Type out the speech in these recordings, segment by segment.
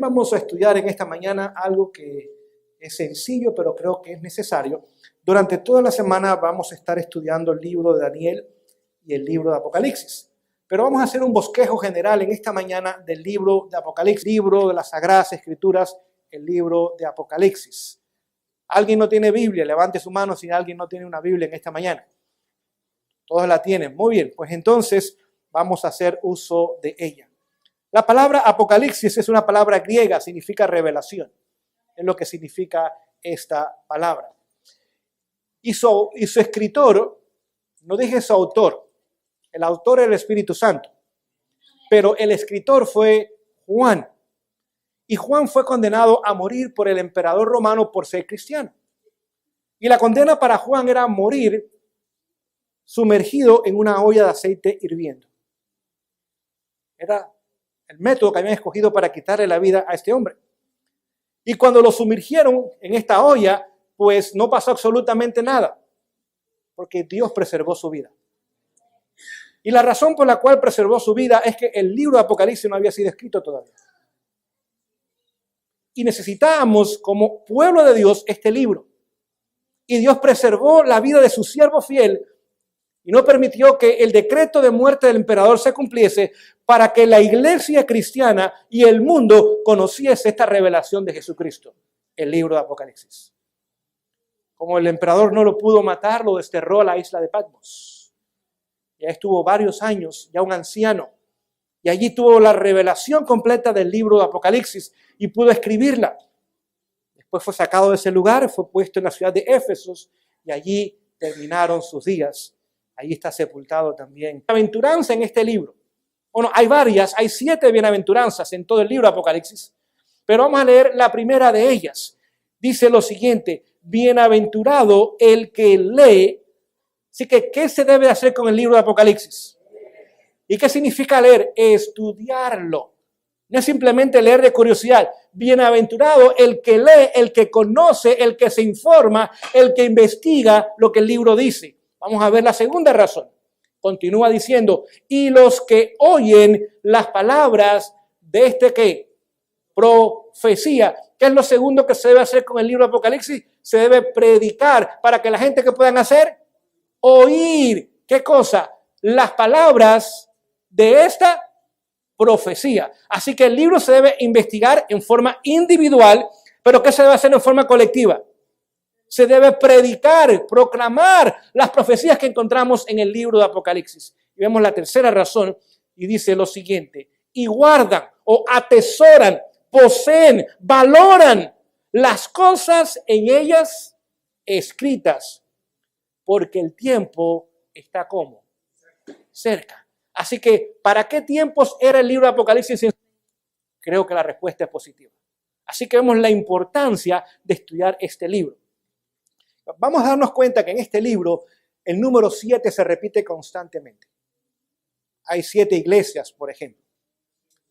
Vamos a estudiar en esta mañana algo que es sencillo, pero creo que es necesario. Durante toda la semana vamos a estar estudiando el libro de Daniel y el libro de Apocalipsis. Pero vamos a hacer un bosquejo general en esta mañana del libro de Apocalipsis, libro de las Sagradas Escrituras, el libro de Apocalipsis. ¿Alguien no tiene Biblia? Levante su mano si alguien no tiene una Biblia en esta mañana. Todos la tienen. Muy bien, pues entonces vamos a hacer uso de ella. La palabra Apocalipsis es una palabra griega, significa revelación. Es lo que significa esta palabra. Y su escritor, no dije su autor, el autor es el Espíritu Santo, pero el escritor fue Juan. Y Juan fue condenado a morir por el emperador romano por ser cristiano. Y la condena para Juan era morir sumergido en una olla de aceite hirviendo. Era el método que habían escogido para quitarle la vida a este hombre. Y cuando lo sumergieron en esta olla, pues no pasó absolutamente nada, porque Dios preservó su vida. Y la razón por la cual preservó su vida es que el libro de Apocalipsis no había sido escrito todavía. Y necesitábamos, como pueblo de Dios, este libro. Y Dios preservó la vida de su siervo fiel y no permitió que el decreto de muerte del emperador se cumpliese para que la iglesia cristiana y el mundo conociese esta revelación de Jesucristo, el libro de Apocalipsis. Como el emperador no lo pudo matar, lo desterró a la isla de Patmos. Ya estuvo varios años, ya un anciano, Y allí tuvo la revelación completa del libro de Apocalipsis y pudo escribirla. Después fue sacado de ese lugar, fue puesto en la ciudad de Éfeso y allí terminaron sus días. Allí está sepultado también. Bienaventuranza en este libro. Bueno, hay varias, hay 7 bienaventuranzas en todo el libro de Apocalipsis. Pero vamos a leer la primera de ellas. Dice lo siguiente: bienaventurado el que lee. Así que, ¿qué se debe hacer con el libro de Apocalipsis? ¿Y qué significa leer? Estudiarlo. No es simplemente leer de curiosidad. Bienaventurado el que lee, el que conoce, el que se informa, el que investiga lo que el libro dice. Vamos a ver la segunda razón. Continúa diciendo, y los que oyen las palabras de este ¿qué? Profecía. ¿Qué es lo segundo que se debe hacer con el libro de Apocalipsis? Se debe predicar para que la gente, ¿qué puedan hacer? Oír. ¿Qué cosa? Las palabras de esta profecía. Así que el libro se debe investigar en forma individual, pero ¿qué se debe hacer en forma colectiva? Se debe predicar, proclamar las profecías que encontramos en el libro de Apocalipsis. Y vemos la tercera razón y dice lo siguiente: y guardan o atesoran, poseen, valoran las cosas en ellas escritas, porque el tiempo está ¿cómo? Cerca. Así que, ¿para qué tiempos era el libro de Apocalipsis? Creo que la respuesta es positiva. Así que vemos la importancia de estudiar este libro. Vamos a darnos cuenta que en este libro el número 7 se repite constantemente. Hay 7 iglesias, por ejemplo.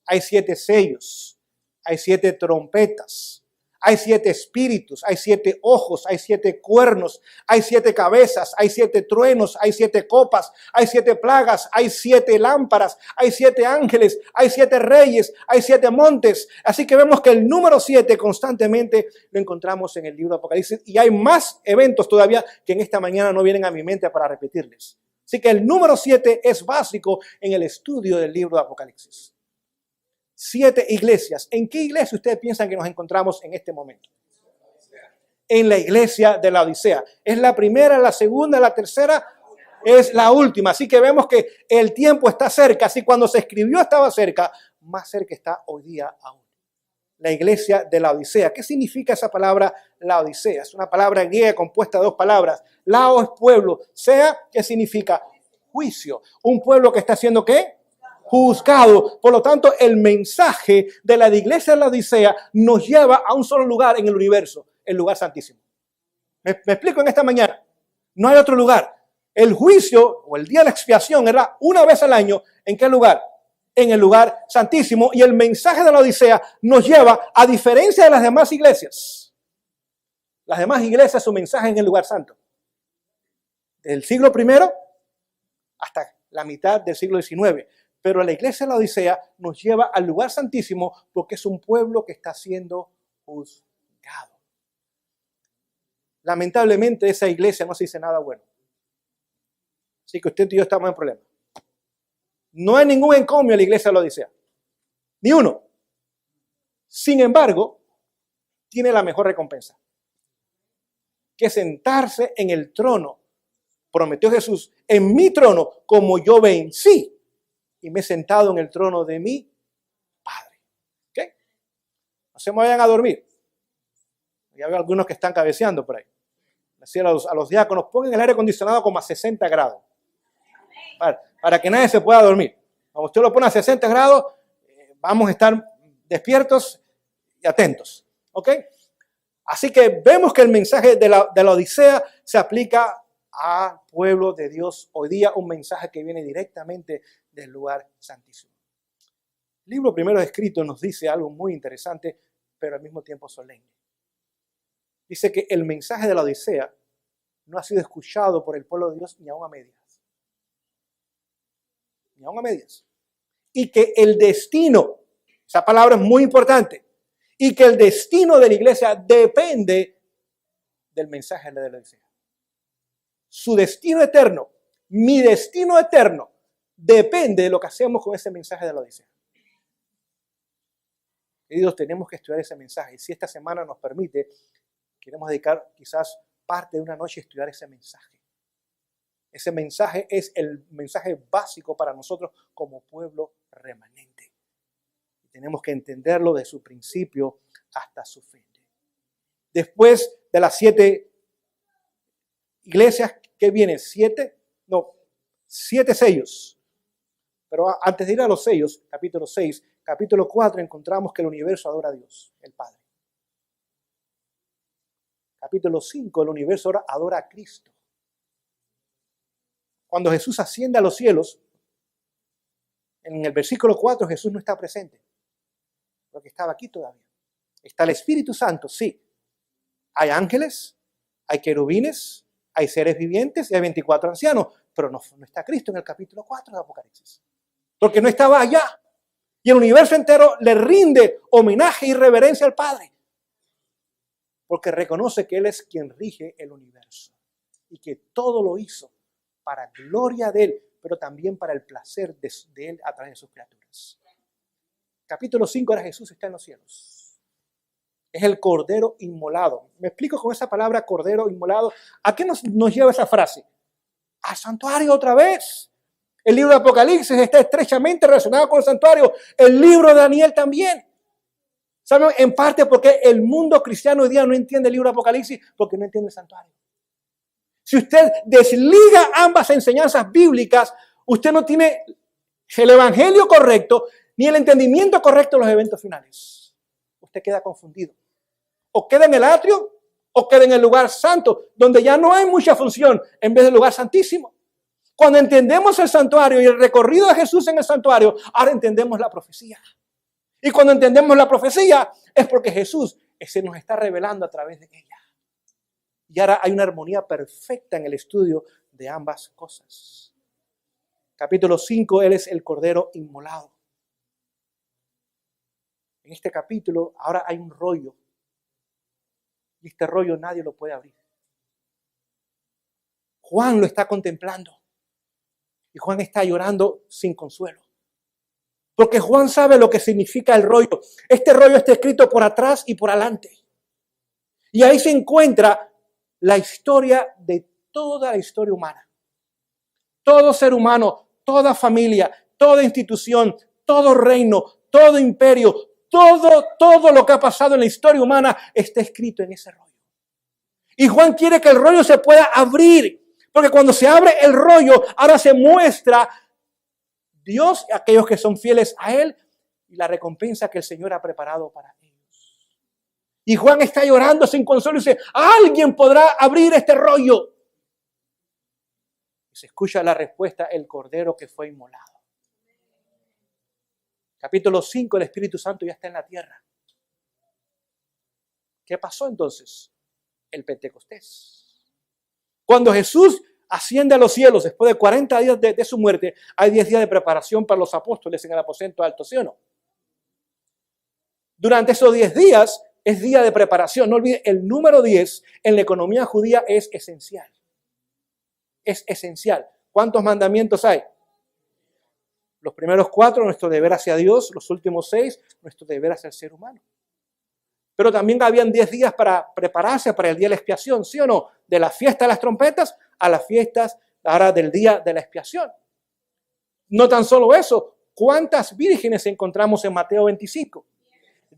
Hay 7 sellos. Hay 7 trompetas. Hay 7 espíritus, hay 7 ojos, hay 7 cuernos, hay 7 cabezas, hay 7 truenos, hay 7 copas, hay 7 plagas, hay 7 lámparas, hay 7 ángeles, hay 7 reyes, hay 7 montes. Así que vemos que el número 7 constantemente lo encontramos en el libro de Apocalipsis y hay más eventos todavía que en esta mañana no vienen a mi mente para repetirles. Así que el número 7 es básico en el estudio del libro de Apocalipsis. 7 iglesias. ¿En qué iglesia ustedes piensan que nos encontramos en este momento? En la iglesia de la Odisea. ¿Es la primera, la segunda, la tercera? Es la última. Así que vemos que el tiempo está cerca. Así cuando se escribió estaba cerca, más cerca está hoy día aún. La iglesia de la Odisea. ¿Qué significa esa palabra la Odisea? Es una palabra griega compuesta de 2 palabras. Lao es pueblo. Sea, ¿qué significa? Juicio. Un pueblo que está haciendo ¿qué? Juzgado. Por lo tanto, el mensaje de la iglesia de la Odisea nos lleva a un solo lugar en el universo, el lugar santísimo. ¿Me explico en esta mañana? No hay otro lugar. El juicio o el día de la expiación era una vez al año. ¿En qué lugar? En el lugar santísimo. Y el mensaje de la Odisea nos lleva, a diferencia de las demás iglesias. Las demás iglesias, su mensaje en el lugar santo. Del siglo I hasta la mitad del siglo XIX. Pero la iglesia de la Odisea nos lleva al lugar santísimo porque es un pueblo que está siendo juzgado. Lamentablemente esa iglesia no se dice nada bueno. Así que usted y yo estamos en problemas. No hay ningún encomio en la iglesia de la Odisea. Ni uno. Sin embargo, tiene la mejor recompensa. Que sentarse en el trono. Prometió Jesús, en mi trono, como yo vencí. Y me he sentado en el trono de mi Padre. ¿Ok? No se me vayan a dormir. Ya veo algunos que están cabeceando por ahí. Así a los diáconos, pongan el aire acondicionado como a 60 grados. Para que nadie se pueda dormir. Cuando usted lo pone a 60 grados, vamos a estar despiertos y atentos. ¿Ok? Así que vemos que el mensaje de la Odisea se aplica al pueblo de Dios hoy día, un mensaje que viene directamente del lugar santísimo. El libro primero escrito nos dice algo muy interesante, pero al mismo tiempo solemne. Dice que el mensaje de la Odisea no ha sido escuchado por el pueblo de Dios ni aún a medias. Ni aún a medias. Y que el destino, esa palabra es muy importante, y que el destino de la iglesia depende del mensaje de la Odisea. Su destino eterno, mi destino eterno, depende de lo que hacemos con ese mensaje de la Odisea. Queridos, tenemos que estudiar ese mensaje. Y si esta semana nos permite, queremos dedicar quizás parte de una noche a estudiar ese mensaje. Ese mensaje es el mensaje básico para nosotros como pueblo remanente. tenemos que entenderlo de su principio hasta su fin. Después de las 7 iglesias, ¿qué viene? 7 sellos. Pero antes de ir a los sellos, capítulo 6, capítulo 4, encontramos que el universo adora a Dios, el Padre. Capítulo 5, el universo adora a Cristo. Cuando Jesús asciende a los cielos, en el versículo 4 Jesús no está presente, porque estaba aquí todavía. Está el Espíritu Santo, sí. Hay ángeles, hay querubines, hay seres vivientes y hay 24 ancianos, pero no está Cristo en el capítulo 4 de Apocalipsis, porque no estaba allá. Y el universo entero le rinde homenaje y reverencia al Padre, porque reconoce que Él es quien rige el universo y que todo lo hizo para gloria de Él, pero también para el placer de Él a través de sus criaturas. Capítulo 5 era Jesús está en los cielos. Es el Cordero inmolado. Me explico con esa palabra Cordero inmolado. ¿A qué nos lleva esa frase? Al santuario otra vez. El libro de Apocalipsis está estrechamente relacionado con el santuario. El libro de Daniel también. ¿Saben? En parte porque el mundo cristiano hoy día no entiende el libro de Apocalipsis porque no entiende el santuario. Si usted desliga ambas enseñanzas bíblicas, usted no tiene el evangelio correcto ni el entendimiento correcto de los eventos finales. Usted queda confundido. O queda en el atrio o queda en el lugar santo, donde ya no hay mucha función en vez del lugar santísimo. Cuando entendemos el santuario y el recorrido de Jesús en el santuario, ahora entendemos la profecía. Y cuando entendemos la profecía es porque Jesús se nos está revelando a través de ella. Y ahora hay una armonía perfecta en el estudio de ambas cosas. Capítulo 5, Él es el Cordero inmolado. En este capítulo ahora hay un rollo. Y este rollo nadie lo puede abrir. Juan lo está contemplando. Y Juan está llorando sin consuelo. Porque Juan sabe lo que significa el rollo. Este rollo está escrito por atrás y por adelante. Y ahí se encuentra la historia de toda la historia humana. Todo ser humano, toda familia, toda institución, todo reino, todo imperio, todo lo que ha pasado en la historia humana está escrito en ese rollo. Y Juan quiere que el rollo se pueda abrir, porque cuando se abre el rollo, ahora se muestra Dios y aquellos que son fieles a Él y la recompensa que el Señor ha preparado para ellos. Y Juan está llorando sin consuelo y dice, ¿alguien podrá abrir este rollo? Y se escucha la respuesta, el Cordero que fue inmolado. Capítulo 5, el Espíritu Santo ya está en la tierra. ¿Qué pasó entonces? El Pentecostés. Cuando Jesús asciende a los cielos después de 40 días de su muerte, hay 10 días de preparación para los apóstoles en el aposento alto, ¿sí o no? Durante esos 10 días es día de preparación. No olvide, el número 10 en la economía judía es esencial. Es esencial. ¿Cuántos mandamientos hay? Los primeros 4, nuestro deber hacia Dios. Los últimos 6, nuestro deber hacia el ser humano. Pero también habían 10 días para prepararse para el día de la expiación, ¿sí o no? De la fiesta de las trompetas a las fiestas ahora del día de la expiación. No tan solo eso, ¿cuántas vírgenes encontramos en Mateo 25?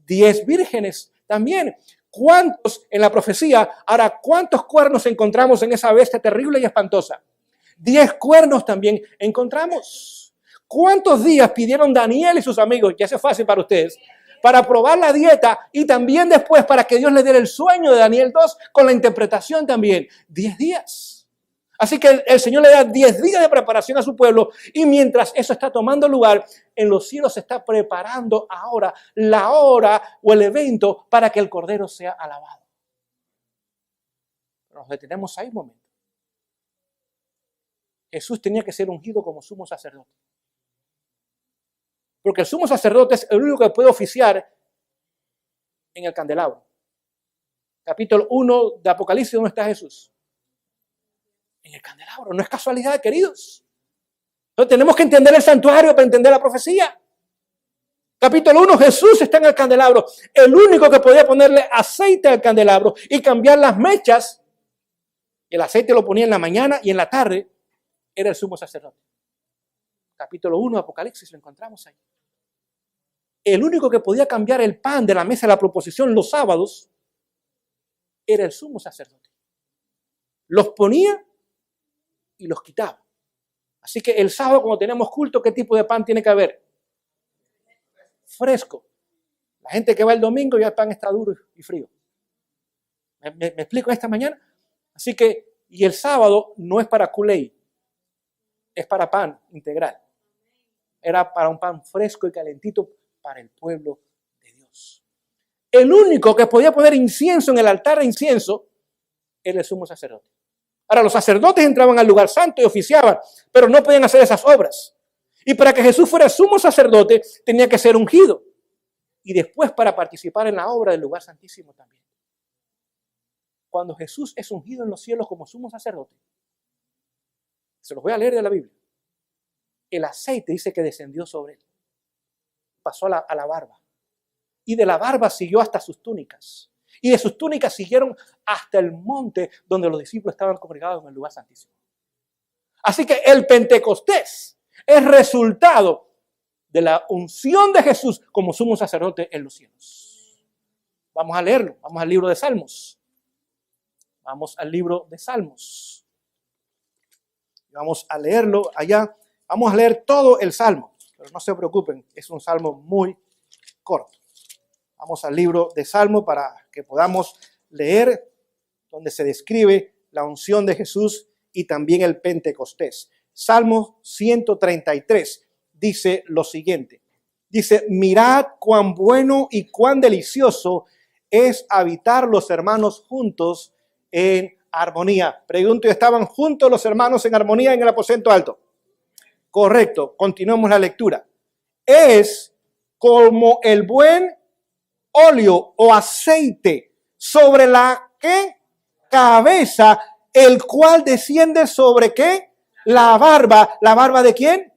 10 vírgenes también. ¿Cuántos en la profecía? Ahora, ¿cuántos cuernos encontramos en esa bestia terrible y espantosa? 10 cuernos también encontramos. ¿Cuántos días pidieron Daniel y sus amigos? Ya es fácil para ustedes. Para probar la dieta y también después para que Dios le diera el sueño de Daniel 2 con la interpretación también. 10 días. Así que el Señor le da 10 días de preparación a su pueblo y mientras eso está tomando lugar, en los cielos se está preparando ahora la hora o el evento para que el Cordero sea alabado. Nos detenemos ahí un momento. Jesús tenía que ser ungido como sumo sacerdote. Porque el sumo sacerdote es el único que puede oficiar en el candelabro. Capítulo 1 de Apocalipsis, ¿dónde está Jesús? En el candelabro. No es casualidad, queridos. Entonces tenemos que entender el santuario para entender la profecía. Capítulo 1, Jesús está en el candelabro. El único que podía ponerle aceite al candelabro y cambiar las mechas, el aceite lo ponía en la mañana y en la tarde, era el sumo sacerdote. Capítulo 1 de Apocalipsis lo encontramos ahí. el único que podía cambiar el pan de la mesa de la proposición los sábados era el sumo sacerdote. Los ponía y los quitaba. Así que el sábado, cuando tenemos culto, ¿qué tipo de pan tiene que haber? Fresco. La gente que va el domingo ya el pan está duro y frío. ¿Me explico esta mañana? Así que, y el sábado no es para Kool-Aid, es para pan integral. Era para un pan fresco y calentito para el pueblo de Dios. El único que podía poner incienso en el altar de incienso era el sumo sacerdote. Ahora, los sacerdotes entraban al lugar santo y oficiaban, pero no podían hacer esas obras. Y para que Jesús fuera sumo sacerdote, tenía que ser ungido. Y después para participar en la obra del lugar santísimo también. Cuando Jesús es ungido en los cielos como sumo sacerdote, se los voy a leer de la Biblia. El aceite dice que descendió sobre él. Pasó a la barba. Y de la barba siguió hasta sus túnicas. Y de sus túnicas siguieron hasta el monte donde los discípulos estaban congregados en el lugar santísimo. Así que el Pentecostés es resultado de la unción de Jesús como sumo sacerdote en los cielos. Vamos a leerlo. Vamos al libro de Salmos. Vamos al libro de Salmos. Vamos a leerlo allá. Vamos a leer todo el Salmo. Pero no se preocupen, es un Salmo muy corto. Vamos al libro de Salmo para que podamos leer donde se describe la unción de Jesús y también el Pentecostés. Salmo 133 dice lo siguiente. Dice, mirad cuán bueno y cuán delicioso es habitar los hermanos juntos en armonía. Pregunto, ¿estaban juntos los hermanos en armonía en el aposento alto? Correcto, continuemos la lectura. Es como el buen óleo o aceite sobre la ¿qué? Cabeza, el cual desciende sobre ¿qué? La barba. ¿La barba de quién?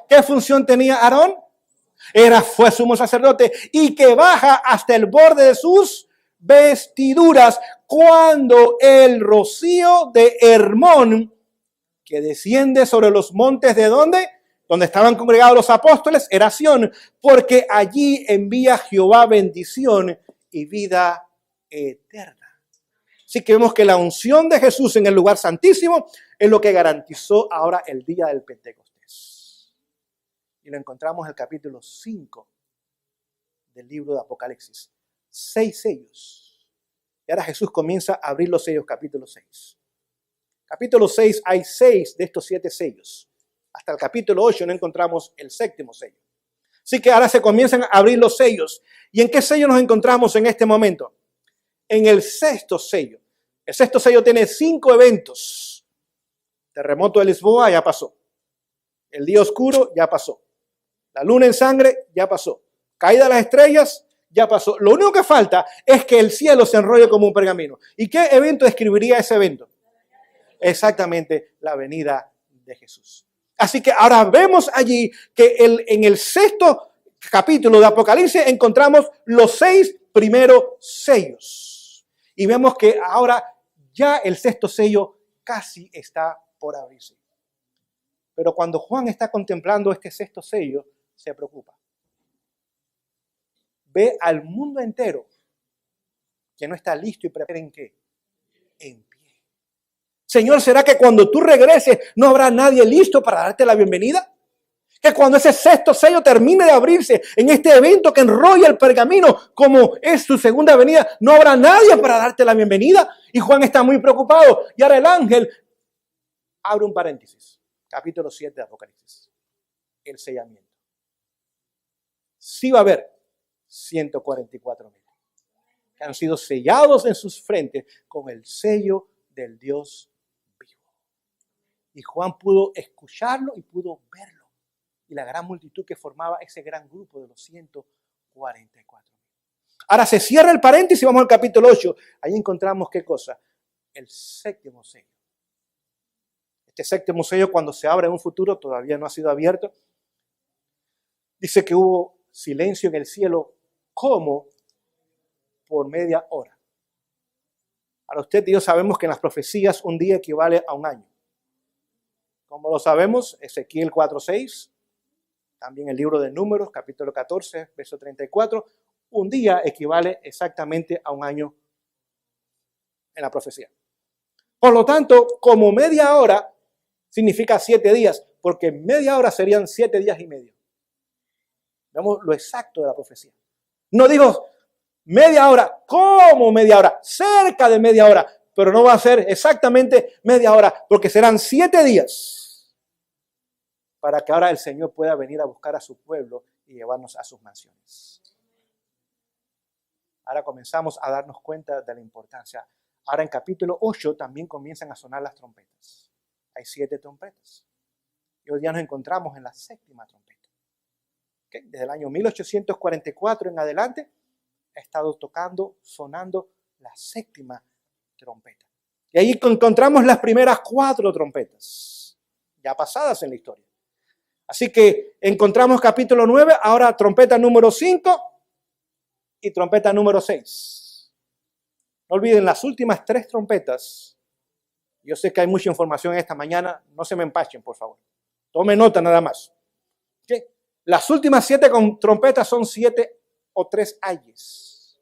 ¿Qué función tenía Aarón? Fue sumo sacerdote y que baja hasta el borde de sus vestiduras cuando el rocío de Hermón que desciende sobre los montes de ¿dónde? Donde estaban congregados los apóstoles, era Sión, porque allí envía Jehová bendición y vida eterna. Así que vemos que la unción de Jesús en el lugar santísimo es lo que garantizó ahora el día del Pentecostés. Y lo encontramos en el capítulo 5 del libro de Apocalipsis. 6 sellos. Y ahora Jesús comienza a abrir los sellos, capítulo 6. Capítulo 6 hay 6 de estos 7 sellos. Hasta el capítulo 8 no encontramos el 7º sello. Así que ahora se comienzan a abrir los sellos. ¿Y en qué sello nos encontramos en este momento? En el 6º sello. El 6º sello tiene 5 eventos. Terremoto de Lisboa ya pasó. El día oscuro ya pasó. La luna en sangre ya pasó. Caída de las estrellas ya pasó. Lo único que falta es que el cielo se enrolle como un pergamino. ¿Y qué evento describiría ese evento? Exactamente la venida de Jesús. Así que ahora vemos allí que en el 6º capítulo de Apocalipsis encontramos los 6 primeros sellos. Y vemos que ahora ya el 6º sello casi está por abrirse. Pero cuando Juan está contemplando este 6º sello, se preocupa. Ve al mundo entero que no está listo y preparado ¿en qué? En pie. Señor, ¿será que cuando tú regreses no habrá nadie listo para darte la bienvenida? Que cuando ese 6º sello termine de abrirse en este evento que enrolla el pergamino como es su segunda venida, no habrá nadie para darte la bienvenida. Y Juan está muy preocupado. Y ahora el ángel abre un paréntesis. Capítulo 7 de Apocalipsis. El sellamiento. Sí va a haber 144,000 que han sido sellados en sus frentes con el sello del Dios vivo. Y Juan pudo escucharlo y pudo verlo. Y la gran multitud que formaba ese gran grupo de los 144,000. Ahora se cierra el paréntesis y vamos al capítulo 8. Ahí encontramos ¿qué cosa? El 7º sello. Este 7º sello cuando se abre en un futuro todavía no ha sido abierto. Dice que hubo silencio en el cielo como por media hora. Ahora usted y yo sabemos que en las profecías un día equivale a un año. Como lo sabemos, Ezequiel 4:6, También el libro de Números, capítulo 14, verso 34. Un día equivale exactamente a un año en la profecía. Por lo tanto, como media hora significa 7 días, porque media hora serían 7 días y medio. Veamos lo exacto de la profecía. No digo media hora, como media hora, cerca de media hora, pero no va a ser exactamente media hora, porque serán 7 días para que ahora el Señor pueda venir a buscar a su pueblo y llevarnos a sus mansiones. Ahora comenzamos a darnos cuenta de la importancia. Ahora en capítulo 8 también comienzan a sonar las trompetas. Hay 7 trompetas. Y hoy día nos encontramos en la 7ª trompeta. ¿Okay? Desde el año 1844 en adelante ha estado tocando, sonando la 7ª trompeta. Y ahí encontramos las primeras 4 trompetas, ya pasadas en la historia. Así que encontramos capítulo 9, ahora trompeta número 5 y trompeta número 6. No olviden las últimas 3 trompetas. Yo sé que hay mucha información esta mañana, no se me empachen, por favor. Tome nota nada más. ¿Okay? Las últimas 7 con trompetas son 7 o 3 ayes.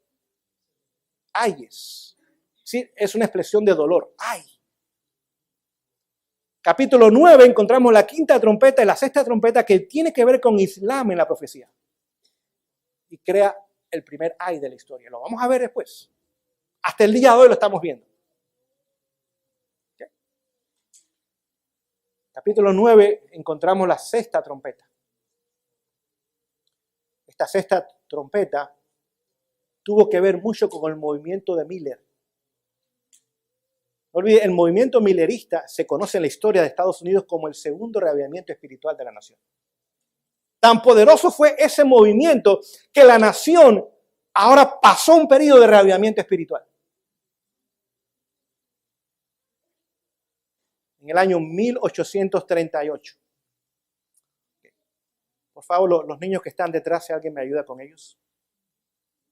Ayes. Sí, es una expresión de dolor. Ay. Capítulo 9 encontramos la 5ª trompeta y la 6ª trompeta que tiene que ver con Islam en la profecía. Y crea el primer ay de la historia. Lo vamos a ver después. Hasta el día de hoy lo estamos viendo. ¿Okay? Capítulo 9 encontramos la 6ª trompeta. Esta 6ª trompeta tuvo que ver mucho con el movimiento de Miller. No olviden, el movimiento millerista se conoce en la historia de Estados Unidos como el segundo reavivamiento espiritual de la nación. Tan poderoso fue ese movimiento que la nación ahora pasó un periodo de reavivamiento espiritual. En el año 1838. Por favor, los niños que están detrás, si alguien me ayuda con ellos,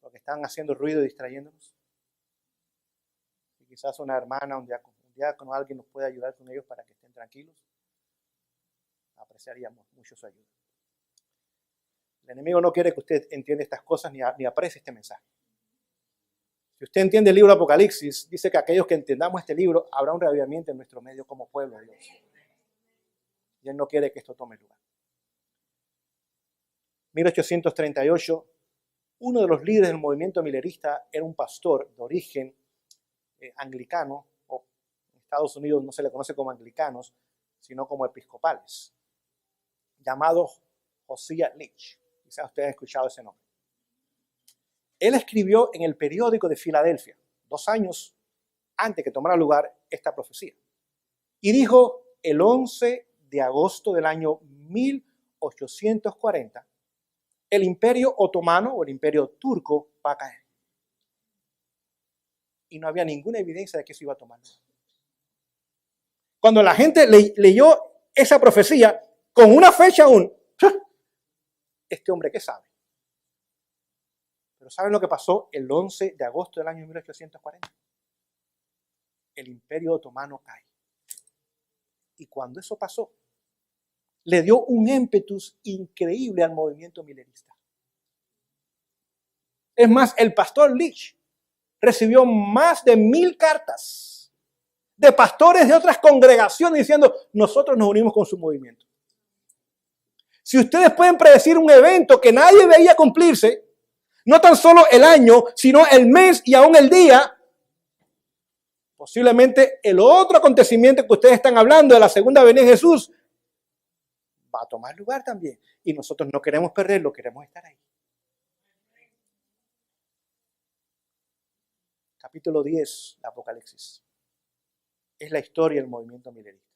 los que están haciendo ruido y distrayéndonos. Y quizás una hermana, un diácono, alguien nos puede ayudar con ellos para que estén tranquilos. Apreciaríamos mucho su ayuda. El enemigo no quiere que usted entienda estas cosas ni aprecie este mensaje. Si usted entiende el libro de Apocalipsis, dice que aquellos que entendamos este libro, habrá un reavivamiento en nuestro medio como pueblo de Dios. Y Él no quiere que esto tome lugar. 1838, uno de los líderes del movimiento millerista era un pastor de origen anglicano, o en Estados Unidos no se le conoce como anglicanos, sino como episcopales, llamado Josiah Leach. Quizás ustedes han escuchado ese nombre. Él escribió en el periódico de Filadelfia, 2 años antes que tomara lugar esta profecía. Y dijo, el 11 de agosto del año 1840, el imperio otomano o el imperio turco va a caer. Y no había ninguna evidencia de que eso iba a tomar lugar. Cuando la gente leyó esa profecía, con una fecha aún, este hombre, ¿qué sabe? Pero ¿saben lo que pasó el 11 de agosto del año 1840? El imperio otomano cae. Y cuando eso pasó, le dio un ímpetus increíble al movimiento millerista. Es más, el pastor Leach recibió más de 1000 cartas de pastores de otras congregaciones diciendo, nosotros nos unimos con su movimiento. Si ustedes pueden predecir un evento que nadie veía cumplirse, no tan solo el año, sino el mes y aún el día, posiblemente el otro acontecimiento que ustedes están hablando de la segunda venida de Jesús va a tomar lugar también. Y nosotros no queremos perderlo, queremos estar ahí. Capítulo 10 de Apocalipsis. Es la historia del movimiento millerista.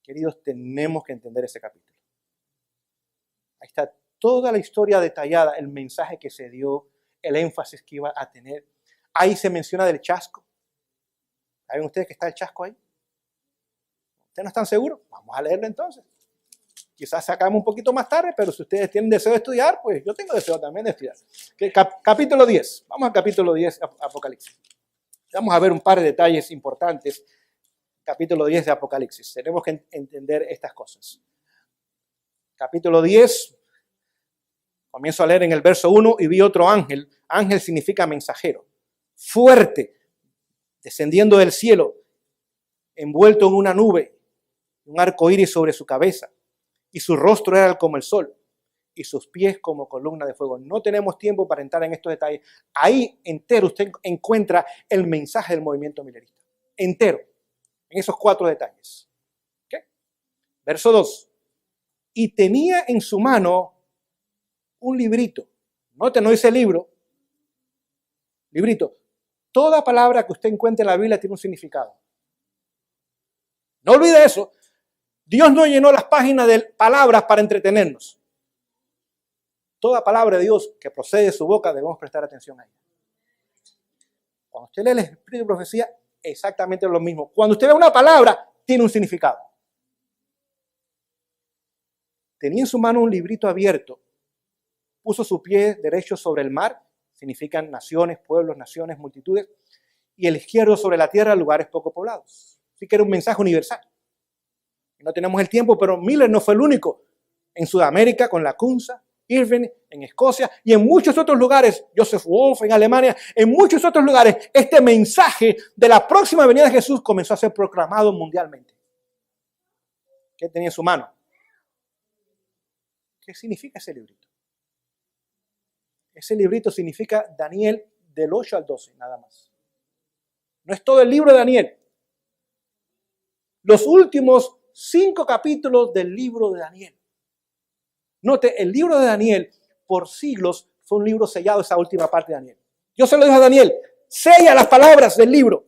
Queridos, tenemos que entender ese capítulo. Ahí está toda la historia detallada, el mensaje que se dio, el énfasis que iba a tener. Ahí se menciona del chasco. ¿Saben ustedes que está el chasco ahí? ¿Ustedes no están seguros? Vamos a leerlo entonces. Quizás sacamos un poquito más tarde, pero si ustedes tienen deseo de estudiar, pues yo tengo deseo también de estudiar. Capítulo 10. Vamos al capítulo 10 de Apocalipsis. Vamos a ver un par de detalles importantes. Capítulo 10 de Apocalipsis. Tenemos que entender estas cosas. Capítulo 10, comienzo a leer en el verso 1 y vi otro ángel. Ángel significa mensajero, fuerte, descendiendo del cielo, envuelto en una nube, un arco iris sobre su cabeza, y su rostro era como el sol, y sus pies como columna de fuego. No tenemos tiempo para entrar en estos detalles. Ahí entero usted encuentra el mensaje del movimiento milerista. Entero, en esos 4 detalles. ¿Okay? Verso 2. Y tenía en su mano un librito. Note, no dice libro. Librito. Toda palabra que usted encuentre en la Biblia tiene un significado. No olvide eso. Dios no llenó las páginas de palabras para entretenernos. Toda palabra de Dios que procede de su boca debemos prestar atención a ella. Cuando usted lee el Espíritu de Profecía, exactamente lo mismo. Cuando usted ve una palabra, tiene un significado. Tenía en su mano un librito abierto. Puso su pie derecho sobre el mar, significan naciones, pueblos, naciones, multitudes, y el izquierdo sobre la tierra, lugares poco poblados. Así que era un mensaje universal. No tenemos el tiempo, pero Miller no fue el único. En Sudamérica, con la Kunza, Irving, en Escocia y en muchos otros lugares, Joseph Wolf en Alemania, en muchos otros lugares, este mensaje de la próxima venida de Jesús comenzó a ser proclamado mundialmente. ¿Qué tenía en su mano? ¿Qué significa ese librito? Ese librito significa Daniel del 8 al 12, nada más. No es todo el libro de Daniel. Los últimos 5 capítulos del libro de Daniel. Note, el libro de Daniel por siglos fue un libro sellado, esa última parte de Daniel. Dios se lo dijo a Daniel, sella las palabras del libro.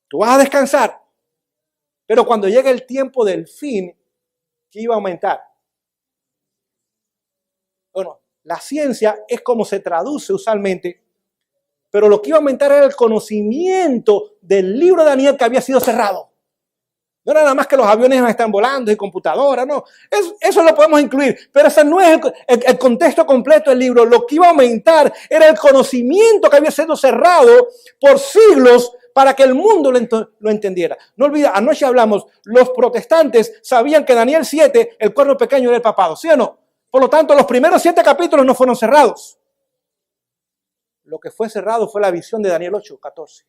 Tú vas a descansar. Pero cuando llegue el tiempo del fin, ¿qué iba a aumentar? Bueno, la ciencia es como se traduce usualmente, pero lo que iba a aumentar era el conocimiento del libro de Daniel que había sido cerrado. No era nada más que los aviones están volando y computadoras, no. Eso lo podemos incluir, pero ese no es el contexto completo del libro. Lo que iba a aumentar era el conocimiento que había sido cerrado por siglos para que el mundo lo entendiera. No olvida, anoche hablamos, los protestantes sabían que Daniel 7, el cuerno pequeño, era el papado, ¿sí o no? Por lo tanto, los primeros 7 capítulos no fueron cerrados. Lo que fue cerrado fue la visión de Daniel 8, 14.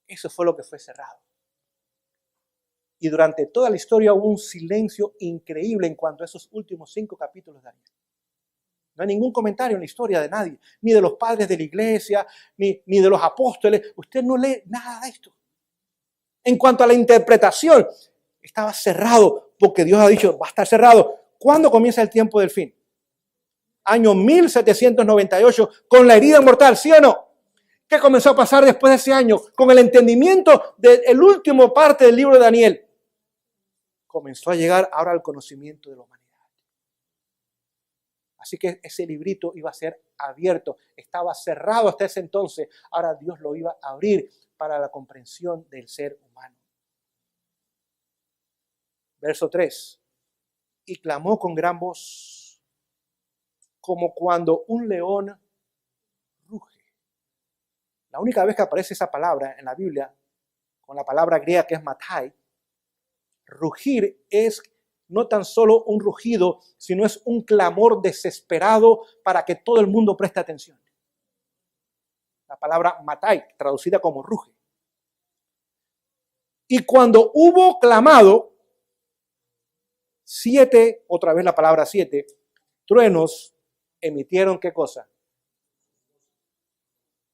Eso fue lo que fue cerrado. Y durante toda la historia hubo un silencio increíble en cuanto a esos últimos 5 capítulos de Daniel. No hay ningún comentario en la historia de nadie, ni de los padres de la iglesia, ni de los apóstoles. Usted no lee nada de esto. En cuanto a la interpretación, estaba cerrado, porque Dios ha dicho, va a estar cerrado. ¿Cuándo comienza el tiempo del fin? Año 1798, con la herida mortal, ¿sí o no? ¿Qué comenzó a pasar después de ese año? Con el entendimiento del último parte del libro de Daniel. Comenzó a llegar ahora al conocimiento de la humanidad. Así que ese librito iba a ser abierto. Estaba cerrado hasta ese entonces. Ahora Dios lo iba a abrir para la comprensión del ser humano. Verso 3. Y clamó con gran voz, como cuando un león ruge. La única vez que aparece esa palabra en la Biblia, con la palabra griega que es matai, rugir es no tan solo un rugido, sino es un clamor desesperado para que todo el mundo preste atención. La palabra matai, traducida como ruge. Y cuando hubo clamado, 7, otra vez la palabra 7, truenos emitieron ¿qué cosa?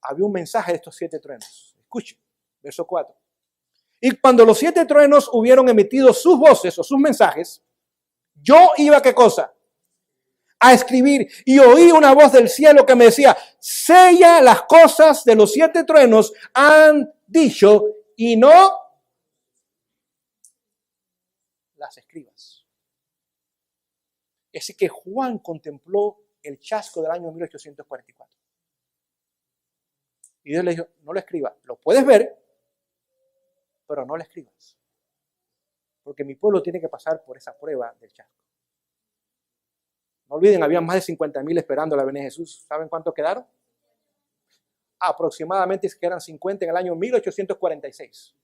Había un mensaje de estos 7 truenos. Escuchen, verso 4. Y cuando los 7 truenos hubieron emitido sus voces o sus mensajes, yo iba ¿qué cosa? A escribir, y oí una voz del cielo que me decía, sella las cosas de los 7 truenos han dicho y no las escribas. Así que Juan contempló el chasco del año 1844. Y Dios le dijo, no lo escribas, lo puedes ver, pero no lo escribas. Porque mi pueblo tiene que pasar por esa prueba del chasco. No olviden, había más de 50,000 esperando la venida de Jesús. ¿Saben cuántos quedaron? Aproximadamente quedan 50 en el año 1846.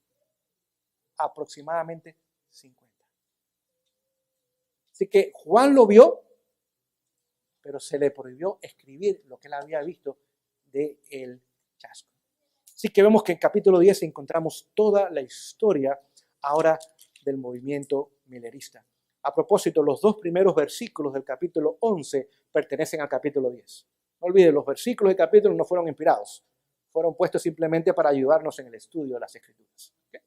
aproximadamente 50. Así que Juan lo vio, pero se le prohibió escribir lo que él había visto del chasco. Así que vemos que en capítulo 10 encontramos toda la historia ahora del movimiento millerista. A propósito, los 2 primeros versículos del capítulo 11 pertenecen al capítulo 10. No olviden, los versículos del capítulo no fueron inspirados, fueron puestos simplemente para ayudarnos en el estudio de las Escrituras. ¿Okay?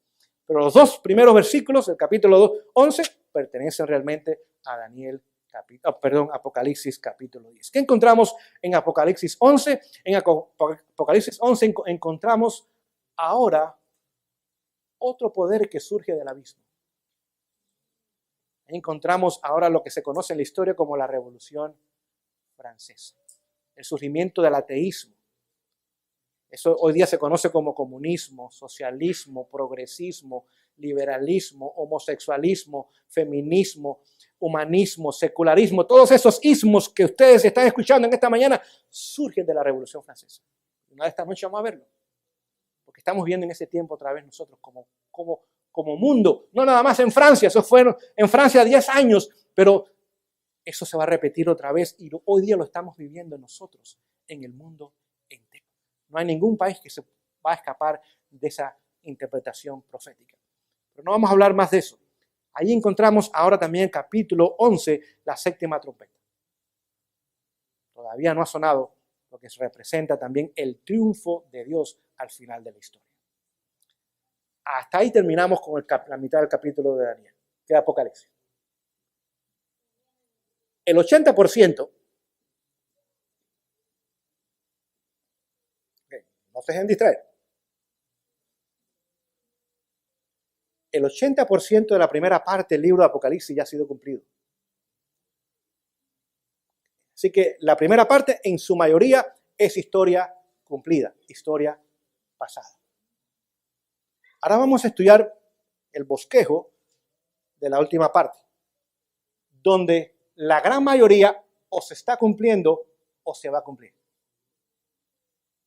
Pero los 2 primeros versículos del capítulo 11 pertenecen realmente a Apocalipsis capítulo 10. ¿Qué encontramos en Apocalipsis 11? En Apocalipsis 11 encontramos ahora otro poder que surge del abismo. Ahí encontramos ahora lo que se conoce en la historia como la Revolución Francesa, el surgimiento del ateísmo. Eso hoy día se conoce como comunismo, socialismo, progresismo, liberalismo, homosexualismo, feminismo, humanismo, secularismo. Todos esos ismos que ustedes están escuchando en esta mañana surgen de la Revolución Francesa. Una de estas noches vamos a verlo, porque estamos viendo en ese tiempo otra vez nosotros como mundo, no nada más en Francia, eso fue en Francia 10 años, pero eso se va a repetir otra vez y hoy día lo estamos viviendo nosotros en el mundo entero. No hay ningún país que se va a escapar de esa interpretación profética. Pero no vamos a hablar más de eso. Ahí encontramos ahora también en capítulo 11 la 7ª trompeta. Todavía no ha sonado, lo que representa también el triunfo de Dios al final de la historia. Hasta ahí terminamos con la mitad del capítulo de Daniel, que es Apocalipsis. El 80%, no se dejen distraer, el 80% de la primera parte del libro de Apocalipsis ya ha sido cumplido. Así que la primera parte, en su mayoría, es historia cumplida, historia pasada. Ahora vamos a estudiar el bosquejo de la última parte, donde la gran mayoría o se está cumpliendo o se va a cumplir.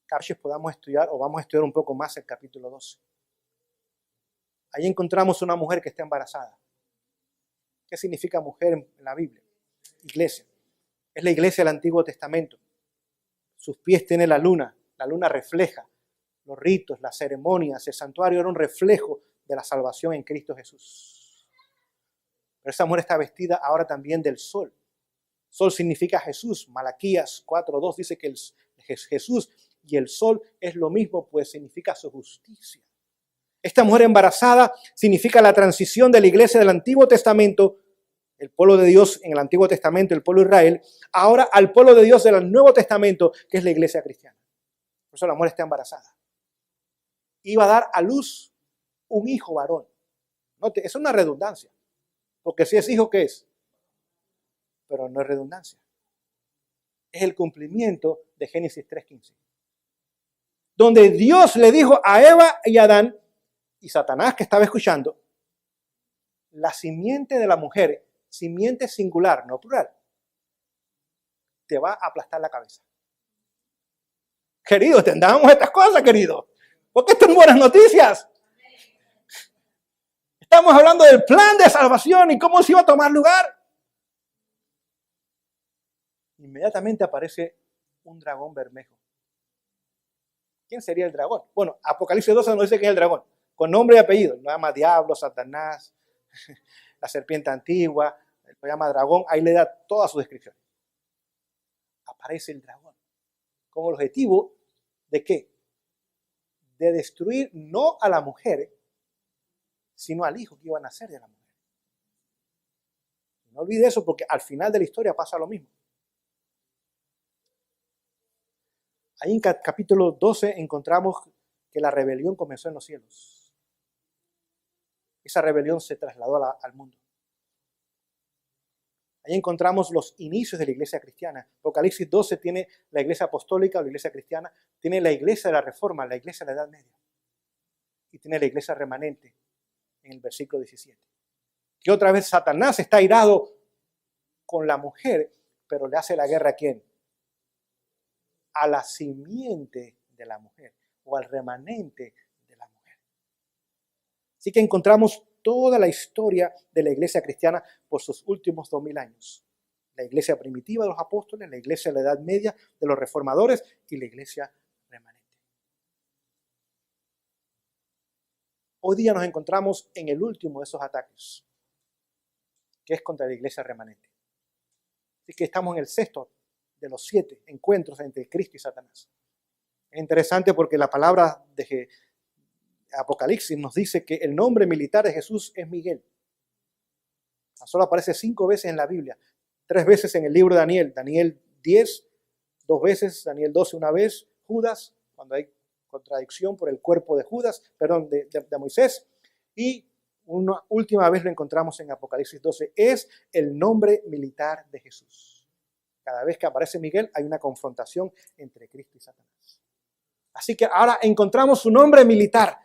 Carches podamos estudiar o vamos a estudiar un poco más el capítulo 12. Ahí encontramos una mujer que está embarazada. ¿Qué significa mujer en la Biblia? Iglesia. Es la iglesia del Antiguo Testamento. Sus pies tiene la luna refleja los ritos, las ceremonias, el santuario era un reflejo de la salvación en Cristo Jesús. Pero esa mujer está vestida ahora también del sol. Sol significa Jesús. Malaquías 4:2 dice que Jesús y el sol es lo mismo, pues significa su justicia. Esta mujer embarazada significa la transición de la iglesia del Antiguo Testamento, el pueblo de Dios en el Antiguo Testamento, el pueblo de Israel, ahora al pueblo de Dios del Nuevo Testamento, que es la iglesia cristiana. Por eso la mujer está embarazada. Iba a dar a luz un hijo varón. Note, es una redundancia, porque si es hijo, ¿qué es? Pero no es redundancia. Es el cumplimiento de Génesis 3:15. Donde Dios le dijo a Eva y a Adán, y Satanás que estaba escuchando, la simiente de la mujer, simiente singular, no plural, te va a aplastar la cabeza. Queridos, entendamos estas cosas, queridos, porque estas son buenas noticias. Estamos hablando del plan de salvación y cómo se iba a tomar lugar. Inmediatamente aparece un dragón bermejo. ¿Quién sería el dragón? Bueno, Apocalipsis 12 nos dice que es el dragón, con nombre y apellido. Lo llama diablo, Satanás, la serpiente antigua, lo llama dragón, ahí le da toda su descripción. Aparece el dragón, con el objetivo ¿de qué? De destruir no a la mujer, sino al hijo que iba a nacer de la mujer. No olvide eso porque al final de la historia pasa lo mismo. Ahí en capítulo 12 encontramos que la rebelión comenzó en los cielos. Esa rebelión se trasladó al mundo. Ahí encontramos los inicios de la iglesia cristiana. Apocalipsis 12 tiene la iglesia apostólica o la iglesia cristiana, tiene la iglesia de la Reforma, la iglesia de la Edad Media. Y tiene la iglesia remanente en el versículo 17. Que otra vez Satanás está airado con la mujer, pero le hace la guerra ¿a quién? A la simiente de la mujer o al remanente de la mujer. Así que encontramos toda la historia de la iglesia cristiana por sus últimos 2000 años. La iglesia primitiva de los apóstoles, la iglesia de la Edad Media de los reformadores y la iglesia remanente. Hoy día nos encontramos en el último de esos ataques, que es contra la iglesia remanente. Así que estamos en el sexto de los 7 encuentros entre Cristo y Satanás. Es interesante porque la palabra de Apocalipsis nos dice que el nombre militar de Jesús es Miguel. Solo aparece 5 veces en la Biblia, 3 veces en el libro de Daniel, Daniel 10, 2 veces, Daniel 12 una vez, Judas, cuando hay contradicción por el cuerpo de Judas, perdón, de Moisés, y una última vez lo encontramos en Apocalipsis 12, es el nombre militar de Jesús. Cada vez que aparece Miguel hay una confrontación entre Cristo y Satanás. Así que ahora encontramos su nombre militar,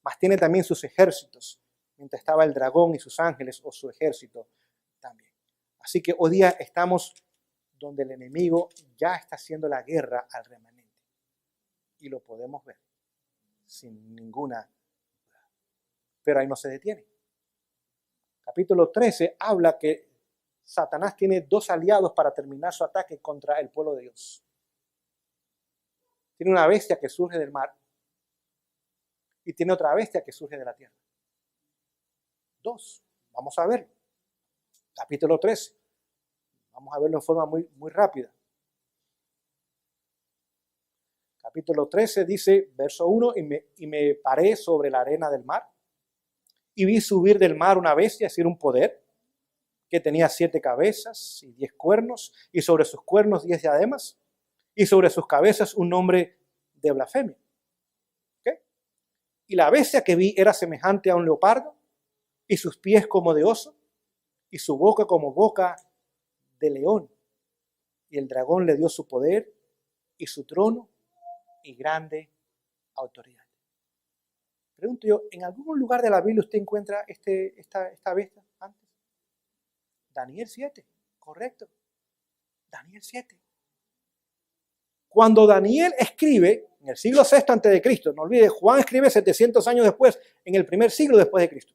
mas tiene también sus ejércitos, mientras estaba el dragón y sus ángeles o su ejército también. Así que hoy día estamos donde el enemigo ya está haciendo la guerra al remanente. Y lo podemos ver sin ninguna duda. Pero ahí no se detiene. Capítulo 13 habla que Satanás tiene 2 aliados para terminar su ataque contra el pueblo de Dios. Tiene una bestia que surge del mar y tiene otra bestia que surge de la tierra. 2. Vamos a verlo. Capítulo 13. Vamos a verlo en forma muy rápida. Capítulo 13 dice, verso 1, y me paré sobre la arena del mar y vi subir del mar una bestia, es decir, un poder, que tenía 7 cabezas y 10 cuernos, y sobre sus cuernos 10 diademas, y sobre sus cabezas un nombre de blasfemia. ¿Okay? Y la bestia que vi era semejante a un leopardo, y sus pies como de oso, y su boca como boca de león. Y el dragón le dio su poder y su trono y grande autoridad. Pregunto yo, ¿en algún lugar de la Biblia usted encuentra esta bestia antes? Daniel 7, correcto. Daniel 7. Cuando Daniel escribe, en el siglo VI a.C., no olvide, Juan escribe 700 años después, en el primer siglo después de Cristo.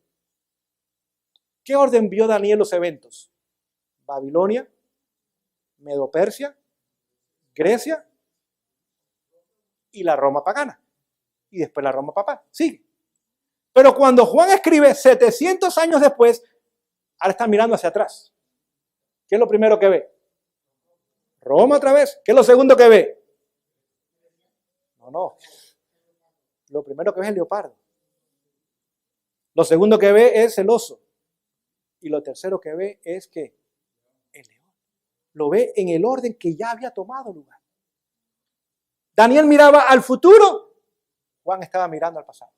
¿Qué orden vio Daniel los eventos? Babilonia, Medo-Persia, Grecia y la Roma pagana. Y después la Roma papal. Sigue. Pero cuando Juan escribe 700 años después, ahora está mirando hacia atrás. ¿Qué es lo primero que ve? Roma otra vez. ¿Qué es lo segundo que ve? No. Lo primero que ve es el leopardo. Lo segundo que ve es el oso. Y lo tercero que ve es que el león. Lo ve en el orden que ya había tomado lugar. Daniel miraba al futuro, Juan estaba mirando al pasado.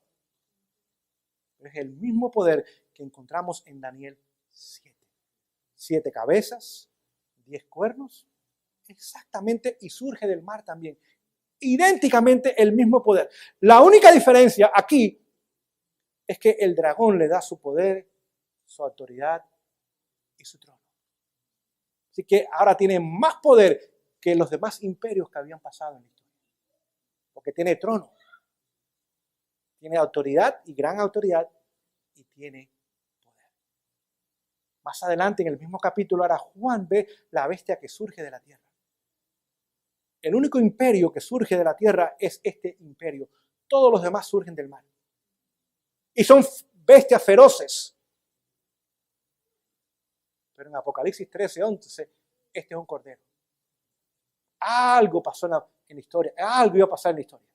Es el mismo poder que encontramos en Daniel 7. 7 cabezas, 10 cuernos, exactamente, y surge del mar también. Idénticamente el mismo poder. La única diferencia aquí es que el dragón le da su poder, su autoridad y su trono. Así que ahora tiene más poder que los demás imperios que habían pasado en la historia. Porque tiene trono, tiene autoridad y gran autoridad y tiene poder. Más adelante en el mismo capítulo ahora Juan ve la bestia que surge de la tierra. El único imperio que surge de la tierra es este imperio. Todos los demás surgen del mar. Y son bestias feroces. Pero en Apocalipsis 13:11, este es un cordero. Algo pasó en la historia, algo iba a pasar en la historia.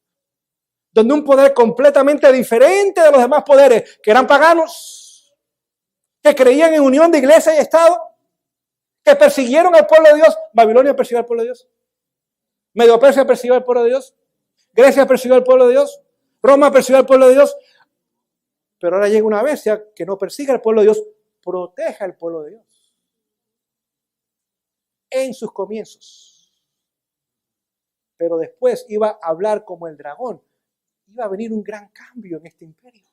Donde un poder completamente diferente de los demás poderes, que eran paganos, que creían en unión de iglesia y Estado, que persiguieron al pueblo de Dios. Babilonia persiguió al pueblo de Dios. Medo-Persia persiguió al pueblo de Dios. Grecia persiguió al pueblo de Dios. Roma persiguió al pueblo de Dios. Pero ahora llega una bestia que no persigue al pueblo de Dios, protege al pueblo de Dios. En sus comienzos. Pero después iba a hablar como el dragón. Iba a venir un gran cambio en este imperio.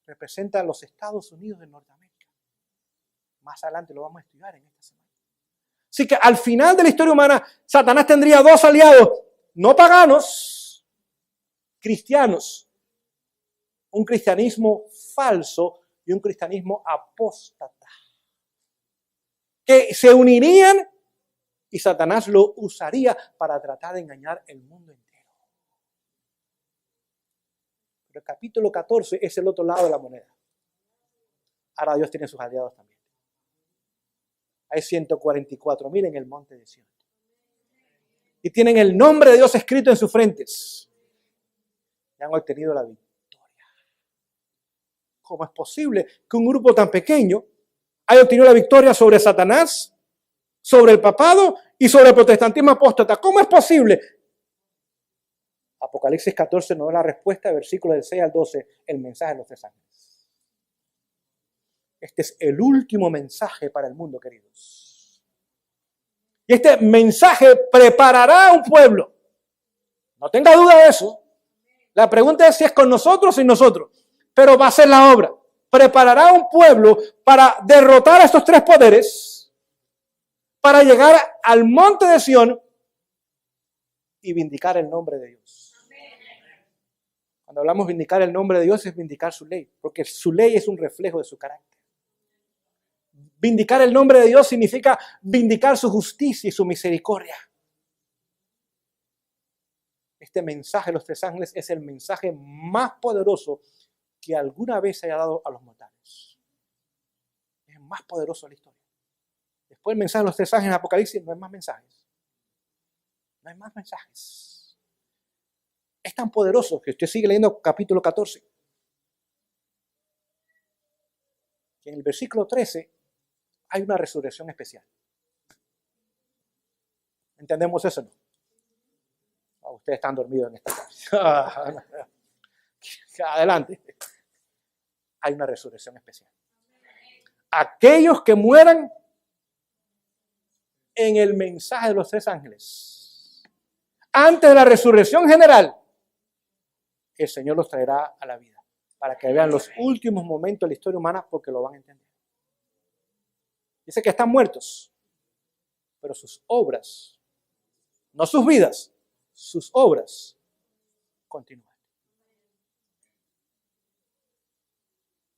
Representa a los Estados Unidos de Norteamérica. Más adelante lo vamos a estudiar en esta semana. Así que al final de la historia humana, Satanás tendría 2 aliados, no paganos, cristianos. un cristianismo falso y un cristianismo apóstata, que se unirían y Satanás lo usaría para tratar de engañar el mundo entero. Pero el capítulo 14 es el otro lado de la moneda. Ahora Dios tiene sus aliados también. Hay 144,000 en el monte de Sión. Y tienen el nombre de Dios escrito en sus frentes. Y han obtenido la victoria. ¿Cómo es posible que un grupo tan pequeño haya obtenido la victoria sobre Satanás, sobre el papado y sobre el protestantismo apóstata? ¿Cómo es posible? Apocalipsis 14 nos da la respuesta, versículos del 6 al 12, el mensaje de los 3 ángeles. Este es el último mensaje para el mundo, queridos. Y este mensaje preparará a un pueblo. No tenga duda de eso. La pregunta es si es con nosotros o sin nosotros. Pero va a ser la obra. Preparará a un pueblo para derrotar a estos 3 poderes, para llegar al monte de Sión y vindicar el nombre de Dios. Cuando hablamos de vindicar el nombre de Dios es vindicar su ley, porque su ley es un reflejo de su carácter. Vindicar el nombre de Dios significa vindicar su justicia y su misericordia. Este mensaje de los 3 ángeles es el mensaje más poderoso que alguna vez se haya dado a los mortales. Es el más poderoso de la historia. Después el mensaje de los 3 ángeles en Apocalipsis no hay más mensajes. No hay más mensajes. Es tan poderoso que usted sigue leyendo capítulo 14. Que en el versículo 13 hay una resurrección especial. ¿Entendemos eso o no? Ustedes están dormidos en esta tarde. Adelante. Hay una resurrección especial. Aquellos que mueran en el mensaje de los 3 ángeles, antes de la resurrección general, el Señor los traerá a la vida para que vean los últimos momentos de la historia humana, porque lo van a entender. Dice que están muertos, pero sus obras, no sus vidas, sus obras continúan.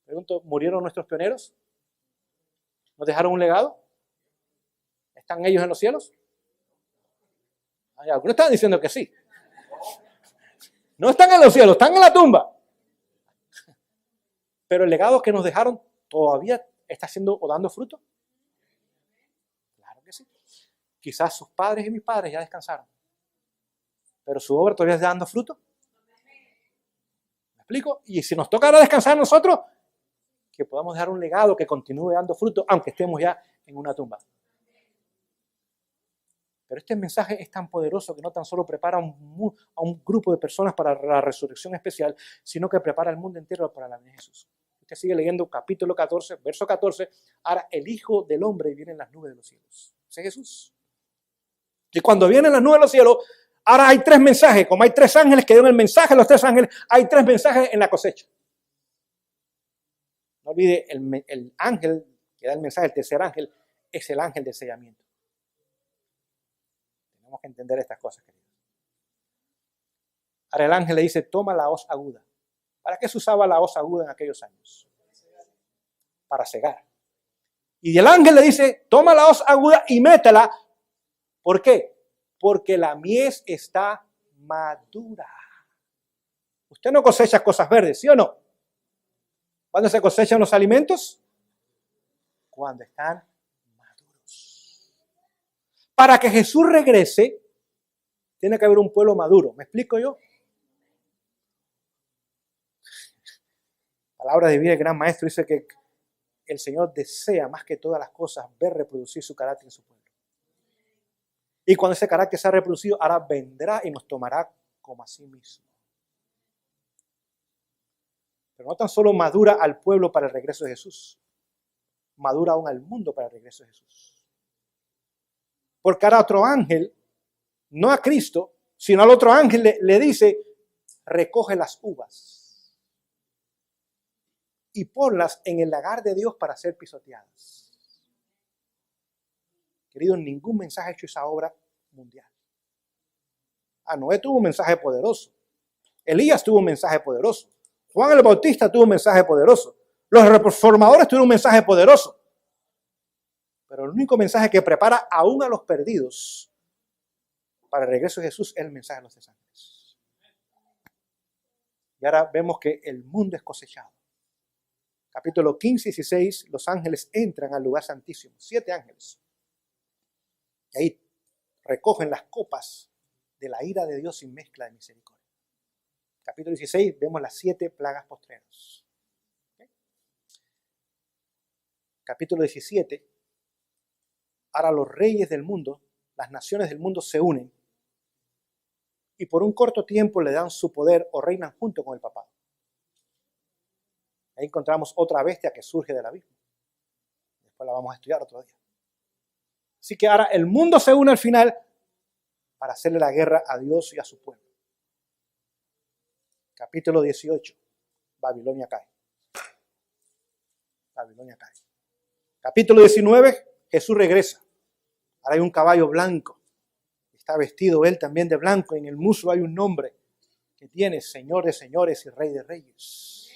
Pregunto, ¿murieron nuestros pioneros? ¿Nos dejaron un legado? ¿Están ellos en los cielos? Algunos están diciendo que sí. No están en los cielos, están en la tumba. Pero el legado que nos dejaron todavía está haciendo o dando fruto. Claro que sí. Quizás sus padres y mis padres ya descansaron, pero su obra todavía está dando fruto. ¿Me explico? Y si nos toca ahora descansar nosotros, que podamos dejar un legado que continúe dando fruto, aunque estemos ya en una tumba. Pero este mensaje es tan poderoso que no tan solo prepara a un grupo de personas para la resurrección especial, sino que prepara al mundo entero para la venida de Jesús. Usted sigue leyendo capítulo 14, verso 14. Ahora el Hijo del Hombre viene en las nubes de los cielos. Ese es Jesús. Y cuando viene en las nubes de los cielos, ahora hay 3 mensajes. Como hay 3 ángeles que dieron el mensaje a los 3 ángeles, hay 3 mensajes en la cosecha. No olvide, el ángel que da el mensaje, el tercer ángel, es el ángel de sellamiento. Tenemos que entender estas cosas, queridos. Ahora el ángel le dice, toma la hoz aguda. ¿Para qué se usaba la hoz aguda en aquellos años? Para cegar. Y el ángel le dice, toma la hoz aguda y métela. ¿Por qué? Porque la mies está madura. Usted no cosecha cosas verdes, ¿sí o no? ¿Cuándo se cosechan los alimentos? Cuando están maduros. Para que Jesús regrese, tiene que haber un pueblo maduro. ¿Me explico yo? Palabra de vida del gran maestro dice que el Señor desea más que todas las cosas ver reproducir su carácter en su pueblo. Y cuando ese carácter sea reproducido, ahora vendrá y nos tomará como a sí mismo. Pero no tan solo madura al pueblo para el regreso de Jesús, madura aún al mundo para el regreso de Jesús. Porque ahora otro ángel, no a Cristo, sino al otro ángel le dice, recoge las uvas y ponlas en el lagar de Dios para ser pisoteadas. Queridos, ningún mensaje ha hecho esa obra mundial. Noé tuvo un mensaje poderoso. Elías tuvo un mensaje poderoso. Juan el Bautista tuvo un mensaje poderoso. Los reformadores tuvieron un mensaje poderoso. Pero el único mensaje que prepara aún a los perdidos para el regreso de Jesús es el mensaje de los 3 ángeles. Y ahora vemos que el mundo es cosechado. Capítulo 15 y 16, los ángeles entran al lugar santísimo. 7 ángeles. Y ahí recogen las copas de la ira de Dios sin mezcla de misericordia. Capítulo 16, vemos las 7 plagas postreras. ¿Okay? Capítulo 17, ahora los reyes del mundo, las naciones del mundo se unen y por un corto tiempo le dan su poder o reinan junto con el papado. Ahí encontramos otra bestia que surge del abismo. Después la vamos a estudiar otro día. Así que ahora el mundo se une al final para hacerle la guerra a Dios y a su pueblo. Capítulo 18. Babilonia cae. Babilonia cae. Capítulo 19. Jesús regresa. Ahora hay un caballo blanco. Está vestido él también de blanco. Y en el muslo hay un nombre que tiene Señor de señores y Rey de reyes.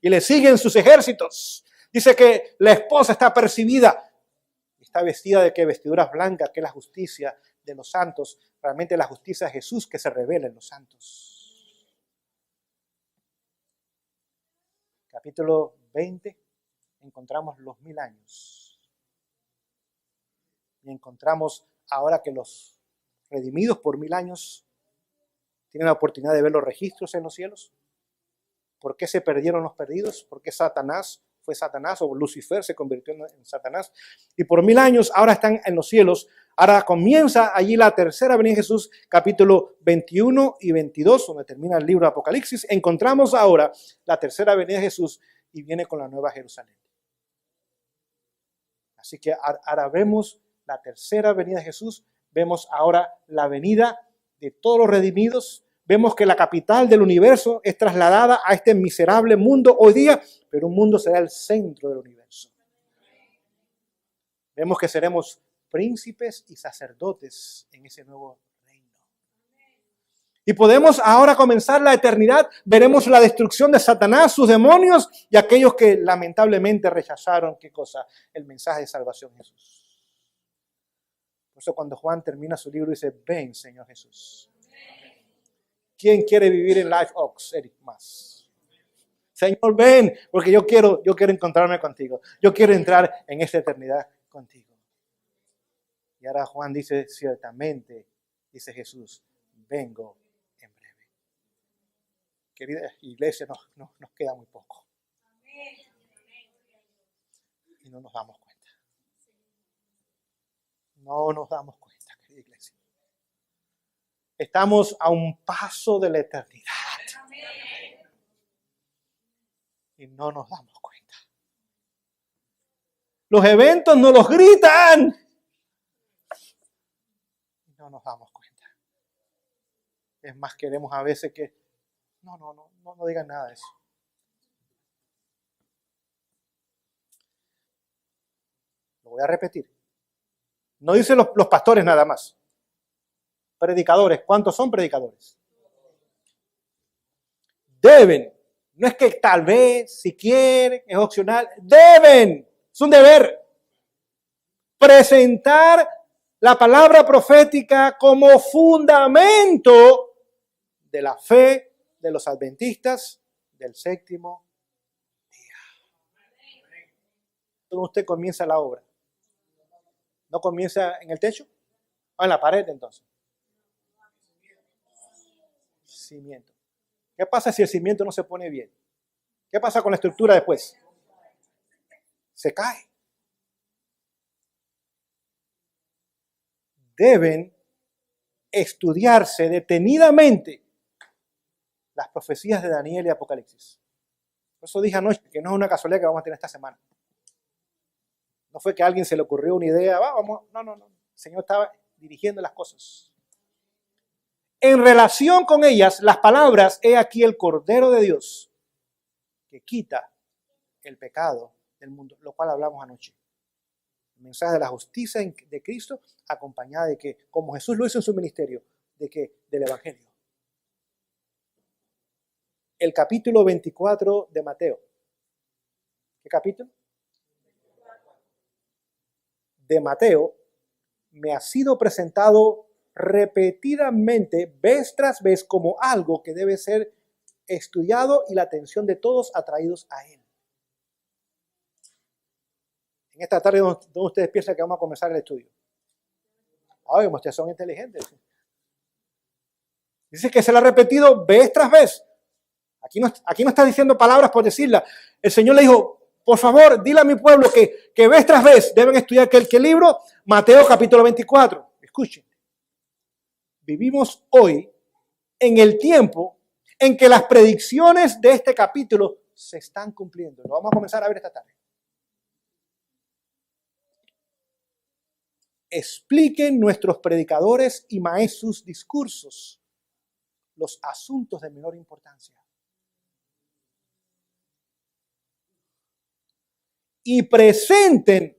Y le siguen sus ejércitos. Dice que la esposa está apercibida. Está vestida de qué? Vestiduras blancas, que es la justicia de los santos. Realmente la justicia de Jesús que se revela en los santos. Capítulo 20. Encontramos los 1000 años. Y encontramos ahora que los redimidos por 1000 años tienen la oportunidad de ver los registros en los cielos. ¿Por qué se perdieron los perdidos? ¿Por qué Satanás fue Satanás o Lucifer se convirtió en Satanás? Y por 1000 años ahora están en los cielos. Ahora comienza allí la tercera venida de Jesús, capítulo 21 y 22, donde termina el libro de Apocalipsis. Encontramos ahora la tercera venida de Jesús y viene con la nueva Jerusalén. Así que ahora vemos la tercera venida de Jesús, vemos ahora la venida de todos los redimidos. Vemos que la capital del universo es trasladada a este miserable mundo hoy día, pero un mundo será el centro del universo. Vemos que seremos príncipes y sacerdotes en ese nuevo reino. Y podemos ahora comenzar la eternidad. Veremos la destrucción de Satanás, sus demonios y aquellos que lamentablemente rechazaron, ¿qué cosa? El mensaje de salvación de Jesús. Por eso cuando Juan termina su libro dice, ven Señor Jesús. ¿Quién quiere vivir en Live Oaks, Eric? Más. Señor, ven, porque yo quiero encontrarme contigo. Yo quiero entrar en esta eternidad contigo. Y ahora Juan dice, ciertamente, dice Jesús, vengo en breve. Querida iglesia, nos queda muy poco. Y no nos damos cuenta. No nos damos cuenta, querida iglesia. Estamos a un paso de la eternidad. Y no nos damos cuenta. Los eventos nos los gritan. Y no nos damos cuenta. Es más, queremos a veces que no digan nada de eso. Lo voy a repetir. No dicen los pastores nada más. Predicadores, ¿cuántos son predicadores? Deben, no es que tal vez, si quieren, es opcional, deben, es un deber, presentar la palabra profética como fundamento de la fe de los adventistas del séptimo día. Entonces usted comienza la obra. ¿No comienza en el techo? O en la pared entonces. Cimiento. ¿Qué pasa si el cimiento no se pone bien? ¿Qué pasa con la estructura después? Se cae. Deben estudiarse detenidamente las profecías de Daniel y Apocalipsis. Por eso dije anoche que no es una casualidad que vamos a tener esta semana. No fue que a alguien se le ocurrió una idea, vamos, no. El Señor estaba dirigiendo las cosas. En relación con ellas, las palabras, he aquí el Cordero de Dios, que quita el pecado del mundo, lo cual hablamos anoche. El mensaje de la justicia de Cristo, acompañada de que, como Jesús lo hizo en su ministerio, de que del Evangelio. el capítulo 24 de Mateo. ¿Qué capítulo? De Mateo me ha sido presentado repetidamente, vez tras vez, como algo que debe ser estudiado y la atención de todos atraídos a él. En esta tarde, ¿dónde ustedes piensan que vamos a comenzar el estudio? Ay, ustedes son inteligentes. Dice que se lo ha repetido vez tras vez. Aquí no está diciendo palabras por decirlas. El Señor le dijo, por favor, dile a mi pueblo que vez tras vez deben estudiar ¿qué libro? Mateo capítulo 24. Escuchen. Vivimos hoy en el tiempo en que las predicciones de este capítulo se están cumpliendo. Lo vamos a comenzar a ver esta tarde. Expliquen nuestros predicadores y maestros discursos los asuntos de menor importancia. Y presenten